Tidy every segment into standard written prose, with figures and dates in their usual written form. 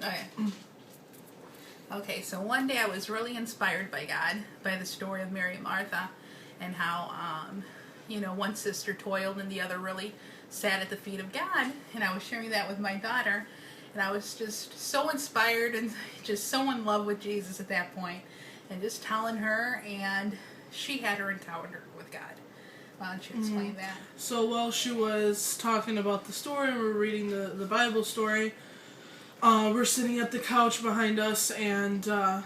Okay. Okay, so one day I was really inspired by God, by the story of Mary and Martha, and how, one sister toiled and the other really sat at the feet of God. And I was sharing that with my daughter, and I was just so inspired and just so in love with Jesus at that point, and just telling her, and she had her encounter with God. Why don't you explain that? So while she was talking about the story, we're reading the Bible story. We're sitting at the couch behind us, and at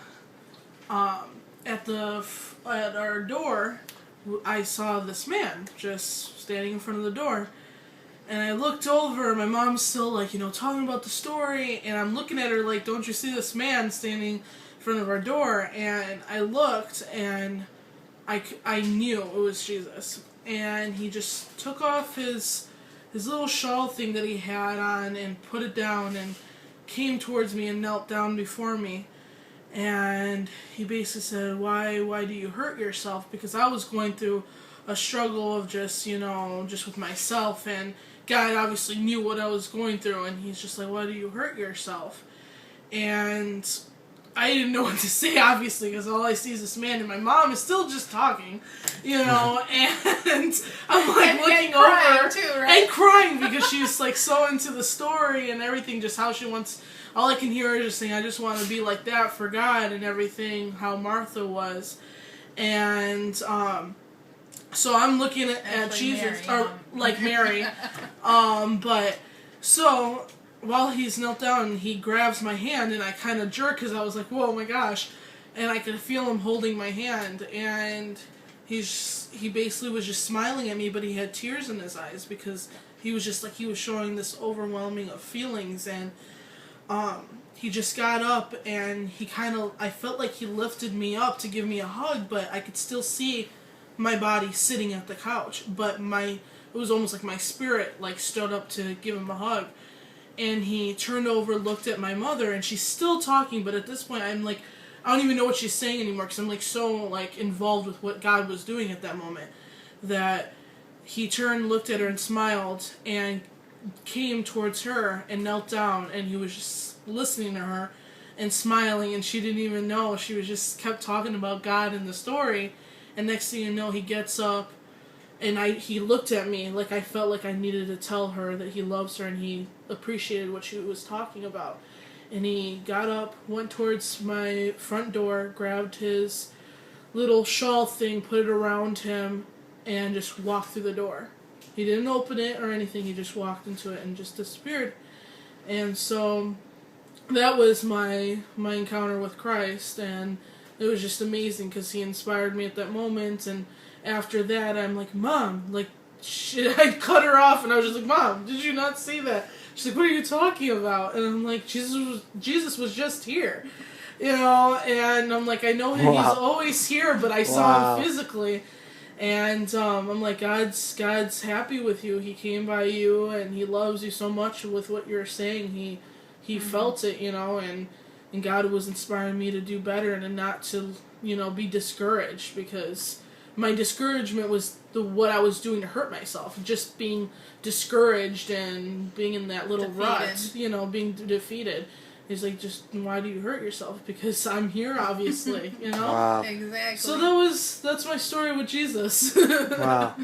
our door, I saw this man just standing in front of the door. And I looked over, my mom's still talking about the story, and I'm looking at her like, don't you see this man standing in front of our door? And I looked, and I knew it was Jesus. And he just took off his little shawl thing that he had on and put it down and came towards me and knelt down before me. And he basically said, why do you hurt yourself? Because I was going through a struggle of just with myself, and God obviously knew what I was going through, and he's just like, why do you hurt yourself? And I didn't know what to say, obviously, because all I see is this man, and my mom is still just talking, and I'm like looking over too, right? and crying because she's like so into the story and everything, just how she wants. All I can hear her just saying, I just want to be like that for God and everything, how Martha was. And so I'm looking at Jesus, Mary, or like Mary, but so while he's knelt down, he grabs my hand, and I kind of jerk because I was like, whoa, my gosh. And I could feel him holding my hand, and he basically was just smiling at me, but he had tears in his eyes because he was just like, he was showing this overwhelming of feelings. And he just got up, and I felt like he lifted me up to give me a hug, but I could still see my body sitting at the couch, but it was almost like my spirit stood up to give him a hug. And he turned over, looked at my mother, and she's still talking, but at this point I'm like, I don't even know what she's saying anymore because I'm so involved with what God was doing at that moment, that he turned, looked at her, and smiled, and came towards her and knelt down, and he was just listening to her and smiling, and she didn't even know. She was just kept talking about God and the story, and next thing you know, he gets up, and he looked at me like I felt like I needed to tell her that he loves her and he appreciated what she was talking about. And he got up, went towards my front door, grabbed his little shawl thing, put it around him, and just walked through the door. He didn't open it or anything, he just walked into it and just disappeared. And so that was my encounter with Christ, and it was just amazing because he inspired me at that moment. And after that, I'm like, Mom, shit, I cut her off, and I was just like, Mom, did you not see that? She's like, what are you talking about? And I'm like, Jesus was just here, and I'm like, I know he's always here, but I saw him physically, and I'm like, God's happy with you. He came by you, and he loves you so much with what you're saying. He felt it, and God was inspiring me to do better and not to, be discouraged, because my discouragement was what I was doing to hurt myself. Just being discouraged and being in that little rut, being defeated. He's like, just why do you hurt yourself? Because I'm here, obviously, Wow. Exactly. So that's my story with Jesus. Wow.